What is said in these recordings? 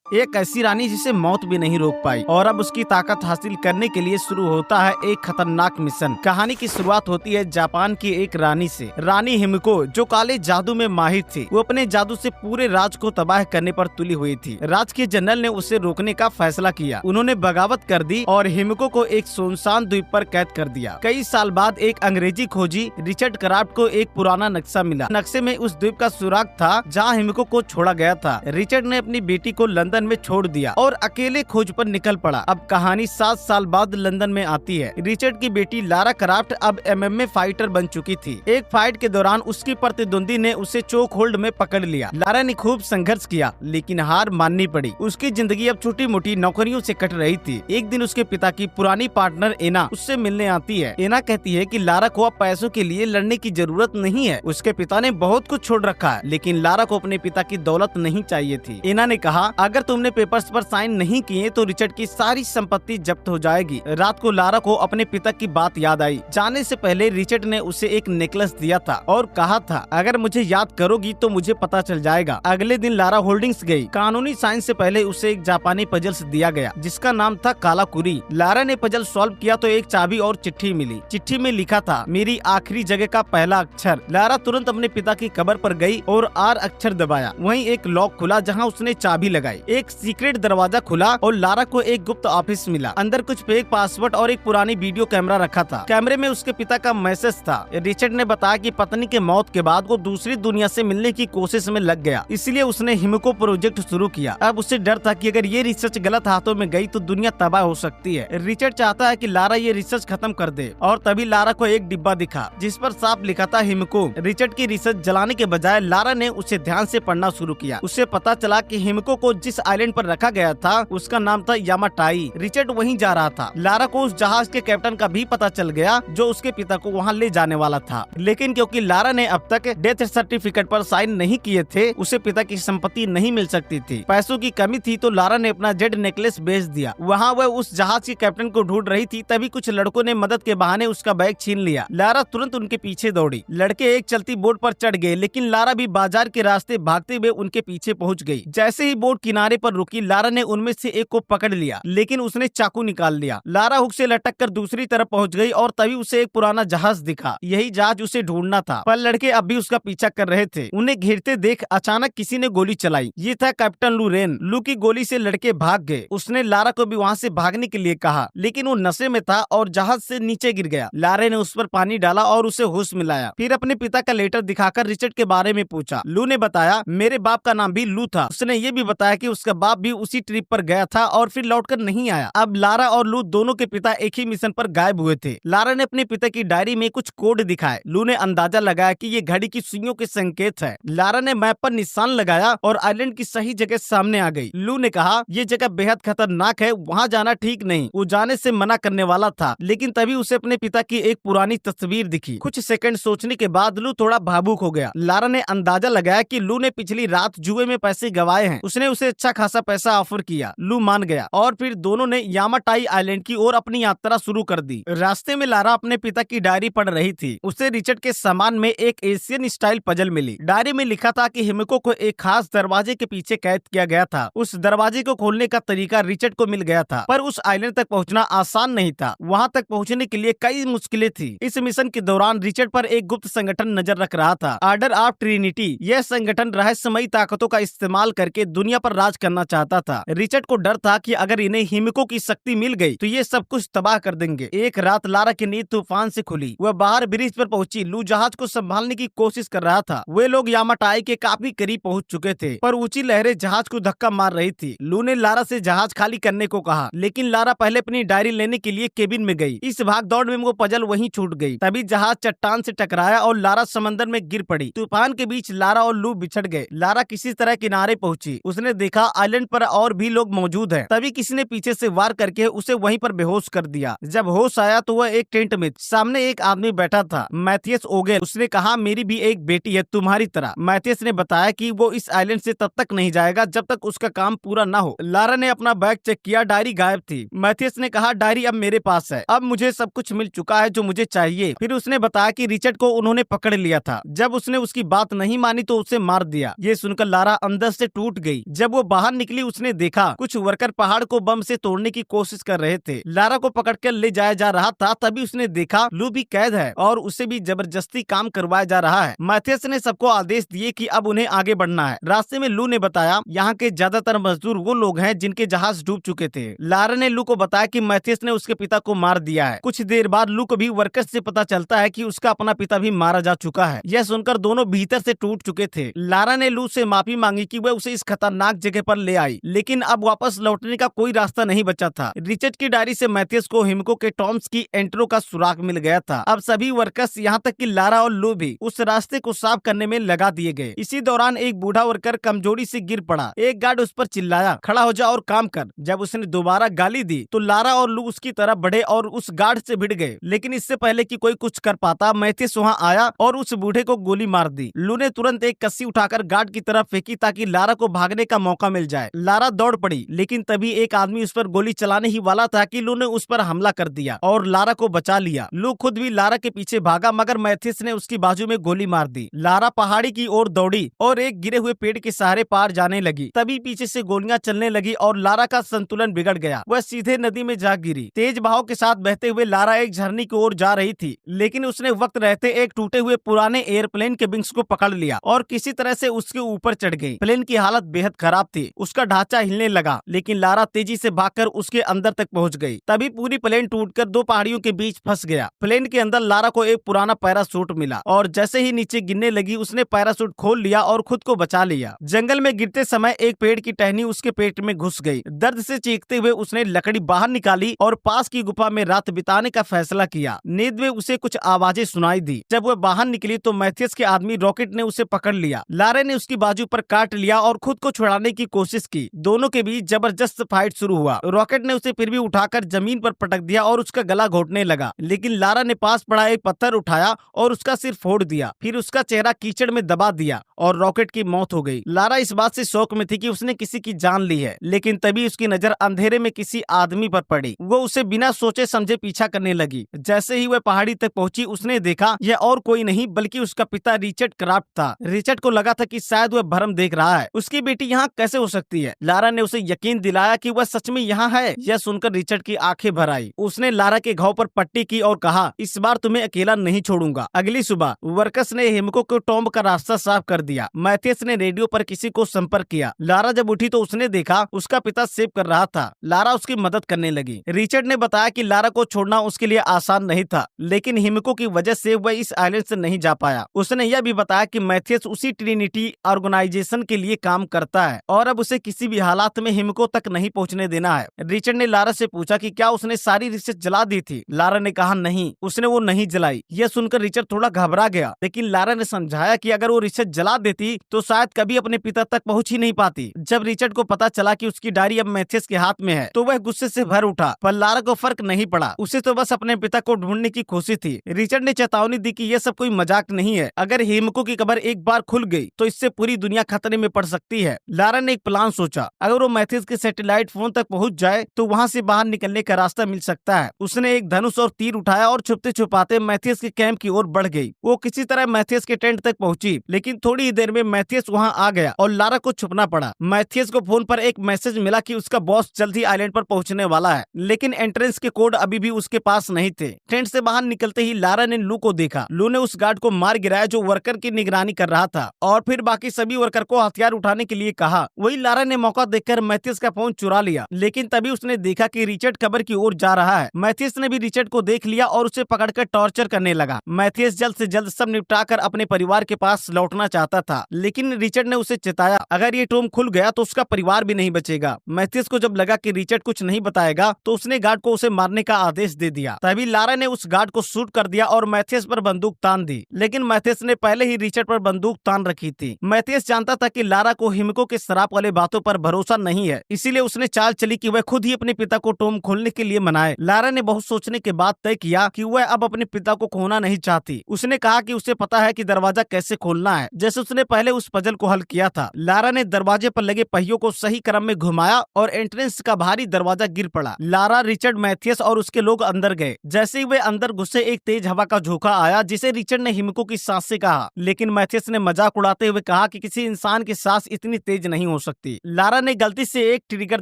एक ऐसी रानी जिसे मौत भी नहीं रोक पाई और अब उसकी ताकत हासिल करने के लिए शुरू होता है एक खतरनाक मिशन। कहानी की शुरुआत होती है जापान की एक रानी से। रानी हिमिको जो काले जादू में माहिर थी, वो अपने जादू से पूरे राज को तबाह करने पर तुली हुई थी। राज के जनरल ने उसे रोकने का फैसला किया। उन्होंने बगावत कर दी और हिमिको को एक सुनसान द्वीप पर कैद कर दिया। कई साल बाद एक अंग्रेजी खोजी रिचर्ड क्राफ्ट को एक पुराना नक्शा मिला। नक्शे में उस द्वीप का सुराग था जहाँ हिमिको को छोड़ा गया था। रिचर्ड ने अपनी बेटी को लंदन में छोड़ दिया और अकेले खोज पर निकल पड़ा। अब कहानी 7 साल बाद लंदन में आती है। रिचर्ड की बेटी लारा क्राफ्ट अब MMA फाइटर बन चुकी थी। एक फाइट के दौरान उसकी प्रतिद्वंदी ने उसे चोक होल्ड में पकड़ लिया। लारा ने खूब संघर्ष किया लेकिन हार माननी पड़ी। उसकी जिंदगी अब छोटी मोटी नौकरियों से कट रही थी। एक दिन उसके पिता की पुरानी पार्टनर एना उससे मिलने आती है। एना कहती है कि लारा को अब पैसों के लिए लड़ने की जरूरत नहीं है। उसके पिता ने बहुत कुछ छोड़ रखा है लेकिन लारा को अपने पिता की दौलत नहीं चाहिए थी। एना ने कहा, अगर तुमने पेपर्स पर साइन नहीं किए तो रिचर्ड की सारी संपत्ति जब्त हो जाएगी। रात को लारा को अपने पिता की बात याद आई। जाने से पहले रिचर्ड ने उसे एक नेकलेस दिया था और कहा था, अगर मुझे याद करोगी तो मुझे पता चल जाएगा। अगले दिन लारा होल्डिंग्स गई। कानूनी साइन से पहले उसे एक जापानी पजल्स दिया गया जिसका नाम था कालाकुरी। लारा ने पजल सॉल्व किया तो एक चाबी और चिट्ठी मिली। चिट्ठी में लिखा था, मेरी आखिरी जगह का पहला अक्षर। लारा तुरंत अपने पिता की कब्र पर गई और R अक्षर दबाया। वहीं एक लॉक खुला जहां उसने चाबी लगाई। एक सीक्रेट दरवाजा खुला और लारा को एक गुप्त ऑफिस मिला। अंदर कुछ फेक पासवर्ड और एक पुरानी वीडियो कैमरा रखा था। कैमरे में उसके पिता का मैसेज था। रिचर्ड ने बताया कि पत्नी के मौत के बाद वो दूसरी दुनिया से मिलने की कोशिश में लग गया, इसलिए उसने हिमिको प्रोजेक्ट शुरू किया। अब उसे डर था कि अगर ये रिसर्च गलत हाथों में गई तो दुनिया तबाह हो सकती है। रिचर्ड चाहता है कि लारा ये रिसर्च खत्म कर दे और तभी लारा को एक डिब्बा दिखा जिस पर साफ लिखा था हिमिको। रिचर्ड की रिसर्च जलाने के बजाय लारा ने उसे ध्यान से पढ़ना शुरू किया। उसे पता चला कि हिमिको को जिस आइलैंड पर रखा गया था उसका नाम था यामाटाई। रिचर्ड वहीं जा रहा था। लारा को उस जहाज के कैप्टन का भी पता चल गया जो उसके पिता को वहां ले जाने वाला था, लेकिन क्योंकि लारा ने अब तक डेथ सर्टिफिकेट पर साइन नहीं किए थे, उसे पिता की संपत्ति नहीं मिल सकती थी। पैसों की कमी थी तो लारा ने अपना जेड नेकलेस बेच दिया। वहाँ वह उस जहाज के कैप्टन को ढूंढ रही थी, तभी कुछ लड़कों ने मदद के बहाने उसका बैग छीन लिया। लारा तुरंत उनके पीछे दौड़ी। लड़के एक चलती बोट पर चढ़ गए लेकिन लारा भी बाजार के रास्ते भागते हुए उनके पीछे पहुँच गयी। जैसे ही बोट किनारे पर रुकी, लारा ने उनमें से एक को पकड़ लिया लेकिन उसने चाकू निकाल लिया। लारा हुक से लटक कर दूसरी तरफ पहुंच गई और तभी उसे एक पुराना जहाज दिखा। यही जहाज उसे ढूंढना था, पर लड़के अब भी उसका पीछा कर रहे थे। उन्हें घेरते देख अचानक किसी ने गोली चलाई। ये था कैप्टन लू रेन। लू की गोली से लड़के भाग गए। उसने लारा को भी वहाँ से भागने के लिए कहा लेकिन वो नशे में था और जहाज से नीचे गिर गया। लारा ने उस पर पानी डाला और उसे होश मिलाया। फिर अपने पिता का लेटर दिखाकर रिचर्ड के बारे में पूछा। लू ने बताया, मेरे बाप का नाम भी लू था। उसने ये भी बताया कि उसका बाप भी उसी ट्रिप पर गया था और फिर लौटकर नहीं आया। अब लारा और लू दोनों के पिता एक ही मिशन पर गायब हुए थे। लारा ने अपने पिता की डायरी में कुछ कोड दिखाए। लू ने अंदाजा लगाया कि ये घड़ी की सुइयों के संकेत है। लारा ने मैप पर निशान लगाया और आइलैंड की सही जगह सामने आ गई। लू ने कहा, ये जगह बेहद खतरनाक है, वहाँ जाना ठीक नहीं। वो जाने से मना करने वाला था लेकिन तभी उसे अपने पिता की एक पुरानी तस्वीर दिखी। कुछ सेकंड सोचने के बाद लू थोड़ा भावुक हो गया। लारा ने अंदाजा लगाया कि लू ने पिछली रात जुए में पैसे गंवाए हैं। उसने उसे अच्छा खासा पैसा ऑफर किया। लू मान गया और फिर दोनों ने यामाटाई आइलैंड की ओर अपनी यात्रा शुरू कर दी। रास्ते में लारा अपने पिता की डायरी पढ़ रही थी। उसे रिचर्ड के सामान में एक एशियन स्टाइल पजल मिली। डायरी में लिखा था कि हिमिको को एक खास दरवाजे के पीछे कैद किया गया था। उस दरवाजे को खोलने का तरीका रिचर्ड को मिल गया था, पर उस आइलैंड तक पहुंचना आसान नहीं था। वहां तक पहुंचने के लिए कई मुश्किलें थी। इस मिशन के दौरान रिचर्ड पर एक गुप्त संगठन नजर रख रहा था, ऑर्डर ऑफ ट्रिनिटी। यह संगठन रहस्यमयी ताकतों का इस्तेमाल करके दुनिया पर राज करना चाहता था। रिचर्ड को डर था कि अगर इन्हें हिमिको की शक्ति मिल गई तो ये सब कुछ तबाह कर देंगे। एक रात लारा की नींद तूफान से खुली। वह बाहर ब्रिज पर पहुंची। लू जहाज को संभालने की कोशिश कर रहा था। वे लोग यामाटाई के काफी करीब पहुंच चुके थे, पर ऊंची लहरें जहाज को धक्का मार रही थी। लू ने लारा से जहाज खाली करने को कहा लेकिन लारा पहले अपनी डायरी लेने के लिए केबिन में गई। इस भाग दौड़ में वो पजल वहीं छूट गई। तभी जहाज चट्टान से टकराया और लारा समंदर में गिर पड़ी। तूफान के बीच लारा और लू बिछड़ गए। लारा किसी तरह किनारे पहुंची। उसने देखा आइलैंड पर और भी लोग मौजूद हैं। तभी किसी ने पीछे से वार करके उसे वहीं पर बेहोश कर दिया। जब होश आया तो वह एक टेंट में सामने एक आदमी बैठा था, मैथियस ओगेल। उसने कहा, मेरी भी एक बेटी है तुम्हारी तरह। मैथियस ने बताया कि वो इस आइलैंड से तब तक नहीं जाएगा जब तक उसका काम पूरा ना हो। लारा ने अपना बैग चेक किया, डायरी गायब थी। मैथियस ने कहा, डायरी अब मेरे पास है। अब मुझे सब कुछ मिल चुका है जो मुझे चाहिए। फिर उसने बताया कि रिचर्ड को उन्होंने पकड़ लिया था। जब उसने उसकी बात नहीं मानी तो उसे मार दिया। ये सुनकर लारा अंदर से टूट गई। जब वो बाहर निकली उसने देखा कुछ वर्कर पहाड़ को बम से तोड़ने की कोशिश कर रहे थे। लारा को पकड़कर ले जाया जा रहा था, तभी उसने देखा लू भी कैद है और उसे भी जबरदस्ती काम करवाया जा रहा है। मैथियस ने सबको आदेश दिए कि अब उन्हें आगे बढ़ना है। रास्ते में लू ने बताया यहाँ के ज्यादातर मजदूर वो लोग हैं जिनके जहाज डूब चुके थे। लारा ने लू को बताया कि मैथियस ने उसके पिता को मार दिया है। कुछ देर बाद लू को भी वर्कर्स से पता चलता है कि उसका अपना पिता भी मारा जा चुका है। यह सुनकर दोनों भीतर से टूट चुके थे। लारा ने लू से माफी मांगी कि वह उसे इस खतरनाक जगह पर ले आई, लेकिन अब वापस लौटने का कोई रास्ता नहीं बचा था। रिचर्ड की डायरी से मैथियस को हिमको के टॉम्स की एंट्रो का सुराग मिल गया था। अब सभी वर्कर्स यहाँ तक कि लारा और लू भी उस रास्ते को साफ करने में लगा दिए गए। इसी दौरान एक बूढ़ा वर्कर कमजोरी से गिर पड़ा। एक गार्ड उस पर चिल्लाया, खड़ा हो जा और काम कर। जब उसने दोबारा गाली दी तो लारा और लू उसकी तरफ बढ़े और उस गार्ड से भिड़ गए, लेकिन इससे पहले कि कोई कुछ कर पाता मैथियस वहाँ आया और उस बूढ़े को गोली मार दी। लू ने तुरंत एक कस्सी उठाकर गार्ड की तरफ फेंकी ताकि लारा को भागने का मौका मिल जाए। लारा दौड़ पड़ी, लेकिन तभी एक आदमी उस पर गोली चलाने ही वाला था कि लू ने उस पर हमला कर दिया और लारा को बचा लिया। लू खुद भी लारा के पीछे भागा, मगर मैथियस ने उसकी बाजू में गोली मार दी। लारा पहाड़ी की ओर दौड़ी और एक गिरे हुए पेड़ के सहारे पार जाने लगी। तभी पीछे से गोलियां चलने लगी और लारा का संतुलन बिगड़ गया। वह सीधे नदी में जा गिरी। तेज बहाव के साथ बहते हुए लारा एक झरने की ओर जा रही थी, लेकिन उसने वक्त रहते एक टूटे हुए पुराने एयरप्लेन के विंग्स को पकड़ लिया और किसी तरह से उसके ऊपर चढ़ गई। प्लेन की हालत बेहद खराब थी, उसका ढांचा हिलने लगा, लेकिन लारा तेजी से भागकर उसके अंदर तक पहुंच गई। तभी पूरी प्लेन टूटकर दो पहाड़ियों के बीच फंस गया। प्लेन के अंदर लारा को एक पुराना पैरासूट मिला और जैसे ही नीचे गिरने लगी उसने पैरासूट खोल लिया और खुद को बचा लिया। जंगल में गिरते समय एक पेड़ की टहनी उसके पेट में घुस गई। दर्द से चीखते हुए उसने लकड़ी बाहर निकाली और पास की गुफा में रात बिताने का फैसला किया। नींद में उसे कुछ आवाजें सुनाई दी। जब वह बाहर निकली तो मैथियस के आदमी रॉकेट ने उसे पकड़ लिया। लारा ने उसकी बाजू पर काट लिया और खुद को छुड़ाने की कोशिश की। दोनों के बीच जबरदस्त फाइट शुरू हुआ। रॉकेट ने उसे फिर भी उठाकर जमीन पर पटक दिया और उसका गला घोटने लगा, लेकिन लारा ने पास पड़ा एक पत्थर उठाया और उसका सिर फोड़ दिया। फिर उसका चेहरा कीचड़ में दबा दिया और रॉकेट की मौत हो गई। लारा इस बात से शौक में थी कि उसने किसी की जान ली है, लेकिन तभी उसकी नजर अंधेरे में किसी आदमी पर पड़ी। वो उसे बिना सोचे समझे पीछा करने लगी। जैसे ही वह पहाड़ी तक पहुंची उसने देखा यह और कोई नहीं बल्कि उसका पिता रिचर्ड क्राफ्ट था। रिचर्ड को लगा था कि शायद वह भ्रम देख रहा है, उसकी बेटी यहाँ कैसे हो सकती है। लारा ने उसे यकीन दिलाया कि वह सच में यहाँ है। यह सुनकर रिचर्ड की आंखें भर आई। उसने लारा के घाव पर पट्टी की और कहा, इस बार तुम्हें अकेला नहीं छोड़ूंगा। अगली सुबह वर्कर्स ने हिमको के टॉम्ब का रास्ता साफ कर दिया। मैथियस ने रेडियो पर किसी को संपर्क किया। लारा जब उठी तो उसने देखा उसका पिता सेव कर रहा था। लारा उसकी मदद करने लगी। रिचर्ड ने बताया कि लारा को छोड़ना उसके लिए आसान नहीं था, लेकिन हिमको की वजह से वह इस आइलैंड से नहीं जा पाया। उसने यह भी बताया कि मैथियस उसी ट्रिनिटी ऑर्गेनाइजेशन के लिए काम करता है और अब उसे किसी भी हालात में हिमको तक नहीं पहुंचने देना है। रिचर्ड ने लारा से पूछा कि क्या उसने सारी रिसर्च जला दी थी। लारा ने कहा नहीं, उसने वो नहीं जलाई। यह सुनकर रिचर्ड थोड़ा घबरा गया, लेकिन लारा ने समझाया कि अगर वो रिचर्ड जला देती तो शायद कभी अपने पिता तक पहुंच ही नहीं पाती। जब रिचर्ड को पता चला कि उसकी डायरी अब मैथियस के हाथ में है तो वह गुस्से से भर उठा, पर लारा को फर्क नहीं पड़ा। उसे तो बस अपने पिता को ढूंढने की कोशिश थी। रिचर्ड ने चेतावनी दी कि यह सब कोई मजाक नहीं है। अगर हिमको की कब्र एक बार खुल गई तो इससे पूरी दुनिया खतरे में पड़ सकती है। लारा ने एक प्लान सोचा, अगर वो मैथियस के सैटेलाइट फोन तक पहुंच जाए तो वहां से बाहर निकलने का रास्ता मिल सकता है। उसने एक धनुष और तीर उठाया और छुपते छुपाते मैथियस के कैंप की ओर बढ़ गई। वो किसी तरह मैथियस के टेंट तक पहुंची, लेकिन थोड़ी ही देर में मैथियस वहां आ गया और लारा को छुपना पड़ा। मैथियस को फोन पर एक मैसेज मिला कि उसका बॉस जल्द ही आइलैंड पर पहुंचने वाला है, लेकिन एंट्रेंस के कोड अभी भी उसके पास नहीं थे। टेंट से बाहर निकलते ही लारा ने लू को देखा। लू ने उस गार्ड को मार गिराया जो वर्कर की निगरानी कर रहा था और फिर बाकी सभी वर्कर को हथियार उठाने के लिए कहा। वही लारा ने मौका देखकर मैथियस का फोन चुरा लिया, लेकिन तभी उसने देखा कि रिचर्ड कब्र की ओर जा रहा है। मैथियस ने भी रिचर्ड को देख लिया और उसे पकड़कर टॉर्चर करने लगा। मैथियस जल्द से जल्द सब निपटाकर अपने परिवार के पास लौटना चाहता था, लेकिन रिचर्ड ने उसे चेताया, अगर ये टॉम खुल गया तो उसका परिवार भी नहीं बचेगा। मैथियस को जब लगा कि रिचर्ड कुछ नहीं बताएगा तो उसने गार्ड को उसे मारने का आदेश दे दिया। तभी लारा ने उस गार्ड को शूट कर दिया और मैथियस पर बंदूक तान दी, लेकिन मैथियस ने पहले ही रिचर्ड पर बंदूक तान रखी थी। मैथियस जानता था कि लारा को हिमको के शराब वाले बातों पर भरोसा नहीं है, इसीलिए उसने चाल चली कि वह खुद ही अपने पिता को टॉम खोलने के लिए मनाए। लारा ने बहुत सोचने के बाद तय किया कि वह अब अपने पिता को खोना नहीं चाहती। उसने कहा कि उसे पता है कि दरवाजा कैसे खोलना है, जैसे उसने पहले उस पजल को हल किया था। लारा ने दरवाजे पर लगे पहियों को सही क्रम में घुमाया और एंट्रेंस का भारी दरवाजा गिर पड़ा। लारा, रिचर्ड, मैथियस और उसके लोग अंदर गए। जैसे ही वे अंदर घुसे एक तेज हवा का झोंका आया जिसे रिचर्ड ने हिमको की सांस से कहा, लेकिन मैथियस ने मजाक उड़ाते हुए कहा कि किसी इंसान की सांस इतनी तेज नहीं हो सकती। लारा ने गलती से एक ट्रिगर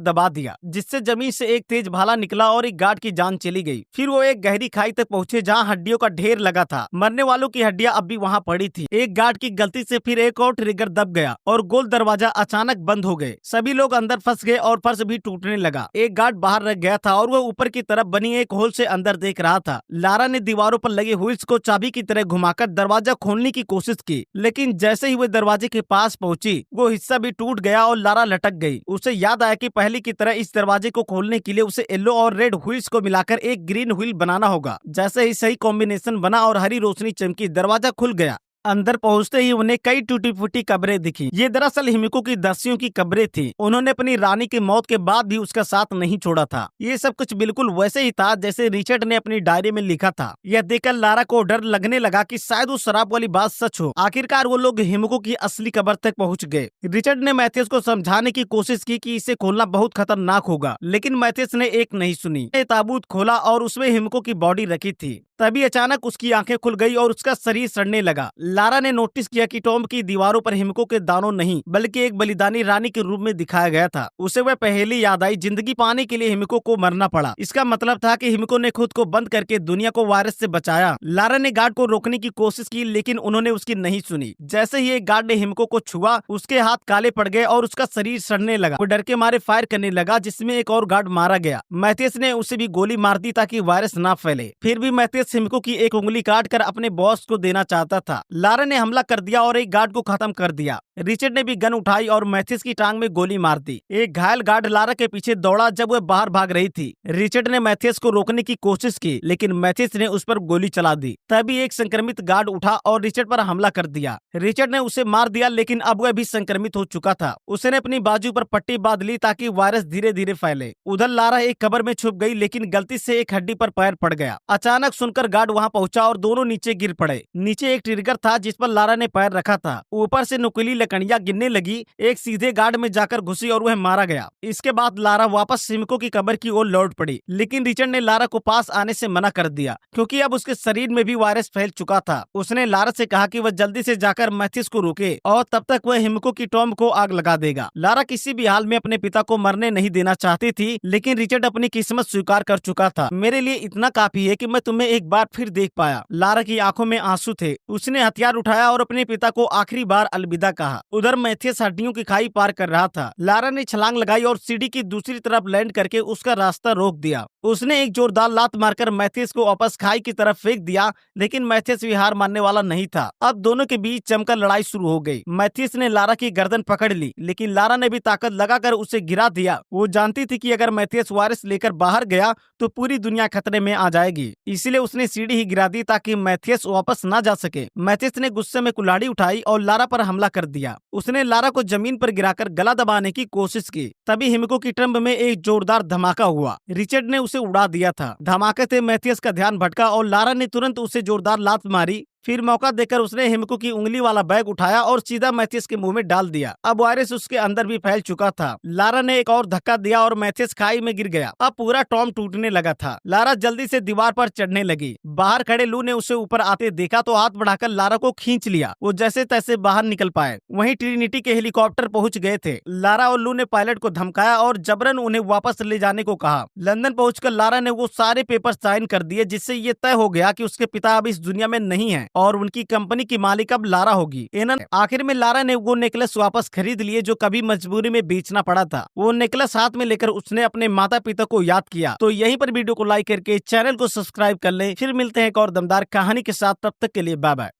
दबा दिया, जिससे जमीन से एक तेज भाला निकला और एक गार्ड की जान चली गई। फिर वो एक गहरी खाई तक पहुंचे जहां हड्डियों का ढेर लगा था। मरने वालों की हड्डियां अब भी वहां पड़ी थी। एक गार्ड की गलती से फिर एक और ट्रिगर दब गया और गोल दरवाजा अचानक बंद हो गए। सभी लोग अंदर फंस गए और फर्श भी टूटने लगा। एक गार्ड बाहर रह गया था और वह ऊपर की तरफ बनी एक होल से अंदर देख रहा था। लारा ने दीवारों पर लगे व्हील्स को चाबी की तरह घुमाकर दरवाजा खोलने की कोशिश की, लेकिन जैसे ही वो दरवाजे के पास पहुंची, वो हिस्सा भी टूट गया और लारा लटक गई। उसे याद आया कि पहले की तरह इस दरवाजे को खोलने के लिए उसे येलो और रेड व्हील्स को मिलाकर एक ग्रीन व्हील बनाना होगा। जैसे ही सही कॉम्बिनेशन बना और हरी रोशनी चमकी, दरवाजा खुल गया। अंदर पहुंचते ही उन्हें कई टूटी फूटी कब्रें दिखी। ये दरअसल हिमिको की दासियों की कब्रें थी। उन्होंने अपनी रानी की मौत के बाद भी उसका साथ नहीं छोड़ा था। ये सब कुछ बिल्कुल वैसे ही था जैसे रिचर्ड ने अपनी डायरी में लिखा था। यह देखकर लारा को डर लगने लगा कि शायद वो शराब वाली बात सच हो। आखिरकार वो लोग हिमिको की असली कब्र तक पहुँच गए। रिचर्ड ने मैथ्यूस को समझाने की कोशिश की कि इसे खोलना बहुत खतरनाक होगा, लेकिन मैथ्यूस ने एक नहीं सुनी। ताबूत खोला और उसमें हिमिको की बॉडी रखी थी। तभी अचानक उसकी आंखें खुल गई और उसका शरीर सड़ने लगा। लारा ने नोटिस किया कि टॉम की दीवारों पर हिमिको के दानों नहीं, बल्कि एक बलिदानी रानी के रूप में दिखाया गया था। उसे वह पहेली याद आई, जिंदगी पाने के लिए हिमिको को मरना पड़ा। इसका मतलब था कि हिमिको ने खुद को बंद करके दुनिया को वायरस से बचाया। लारा ने गार्ड को रोकने की कोशिश की, लेकिन उन्होंने उसकी नहीं सुनी। जैसे ही एक गार्ड ने हिमिको को छुआ, उसके हाथ काले पड़ गए और उसका शरीर सड़ने लगा। वो डर के मारे फायर करने लगा, जिसमें एक और गार्ड मारा गया। मैथ्यूस ने उसे भी गोली मार दी ताकि वायरस ना फैले। फिर भी मैथ्यूस हिमिको की एक उंगली काट कर अपने बॉस को देना चाहता था। लारा ने हमला कर दिया और एक गार्ड को खत्म कर दिया। रिचर्ड ने भी गन उठाई और मैथ्यूस की टांग में गोली मार दी। एक घायल गार्ड लारा के पीछे दौड़ा जब वह बाहर भाग रही थी। रिचर्ड ने मैथ्यूस को रोकने की कोशिश की, लेकिन मैथ्यूस ने उस पर गोली चला दी। तभी एक संक्रमित गार्ड उठा और रिचर्ड पर हमला कर दिया। रिचर्ड ने उसे मार दिया, लेकिन अब वह भी संक्रमित हो चुका था। उसने अपनी बाजू पर पट्टी बांध ली ताकि वायरस धीरे धीरे फैले। उधर लारा एक कब्र में छुप गई, लेकिन गलती से एक हड्डी पर पैर पड़ गया। अचानक सुनकर गार्ड वहां पहुंचा और दोनों नीचे गिर पड़े। नीचे एक ट्रिगर था जिस पर लारा ने पैर रखा था। ऊपर से नुकीली लकड़ियां गिरने लगी। एक सीधे गार्ड में जाकर घुसी और वह मारा गया। इसके बाद लारा वापस हिमिको की कब्र की ओर लौट पड़ी, लेकिन रिचर्ड ने लारा को पास आने से मना कर दिया, क्योंकि अब उसके शरीर में भी वायरस फैल चुका था। उसने लारा से कहा कि वह जल्दी से जाकर मैथ्यूस को रोके और तब तक वह हिमिको की टॉम को आग लगा देगा। लारा किसी भी हाल में अपने पिता को मरने नहीं देना चाहती थी, लेकिन रिचर्ड अपनी किस्मत स्वीकार कर चुका था। मेरे लिए इतना काफी है कि मैं तुम्हें एक बार फिर देख पाया। लारा की आंखों में आंसू थे। उसने हथियार उठाया और अपने पिता को आखिरी बार अलविदा कहा। उधर मैथ्यूस हड्डियों की खाई पार कर रहा था। लारा ने छलांग लगाई और सीढ़ी की दूसरी तरफ लैंड करके उसका रास्ता रोक दिया। उसने एक जोरदार लात मारकर मैथ्यूस को वापस खाई की तरफ फेंक दिया, लेकिन मैथ्यूस भी हार मानने वाला नहीं था। अब दोनों के बीच जमकर लड़ाई शुरू हो गई। मैथ्यूस ने लारा की गर्दन पकड़ ली, लेकिन लारा ने भी ताकत लगाकर उसे गिरा दिया। वो जानती थी कि अगर मैथ्यूस वायरस लेकर बाहर गया तो पूरी दुनिया खतरे में आ जाएगी, इसलिए उसने सीढ़ी ही गिरा दी ताकि मैथ्यूस वापस ना जा सके। मैथ्यूस ने गुस्से में कुल्हाड़ी उठाई और लारा पर हमला कर दिया। उसने लारा को जमीन पर गिराकर गला दबाने की कोशिश की। तभी हिमिको की ट्रम्प में एक जोरदार धमाका हुआ। रिचर्ड ने उसे उड़ा दिया था। धमाके से मैथ्यूस का ध्यान भटका और लारा ने तुरंत उसे जोरदार लात मारी। फिर मौका देकर उसने हिमिको की उंगली वाला बैग उठाया और सीधा मैथ्यूस के मुंह में डाल दिया। अब वायरस उसके अंदर भी फैल चुका था। लारा ने एक और धक्का दिया और मैथ्यूस खाई में गिर गया। अब पूरा टॉम टूटने लगा था। लारा जल्दी से दीवार पर चढ़ने लगी। बाहर खड़े लू ने उसे ऊपर आते देखा तो हाथ बढ़ाकर लारा को खींच लिया। वो जैसे तैसे बाहर निकल पाए। वहीं ट्रिनिटी के हेलीकॉप्टर पहुंच गए थे। लारा और लू ने पायलट को धमकाया और जबरन उन्हें वापस ले जाने को कहा। लंदन पहुंचकर लारा ने वो सारे पेपर साइन कर दिए, जिससे ये तय हो गया कि उसके पिता अब इस दुनिया में नहीं है और उनकी कंपनी की मालिक अब लारा होगी। आखिर में लारा ने वो नेकलेस वापस खरीद लिए जो कभी मजबूरी में बेचना पड़ा था। वो नेकलेस हाथ में लेकर उसने अपने माता पिता को याद किया। तो यहीं पर वीडियो को लाइक करके चैनल को सब्सक्राइब कर ले। फिर मिलते हैं एक और दमदार कहानी के साथ, तब तक के लिए बाय बाय।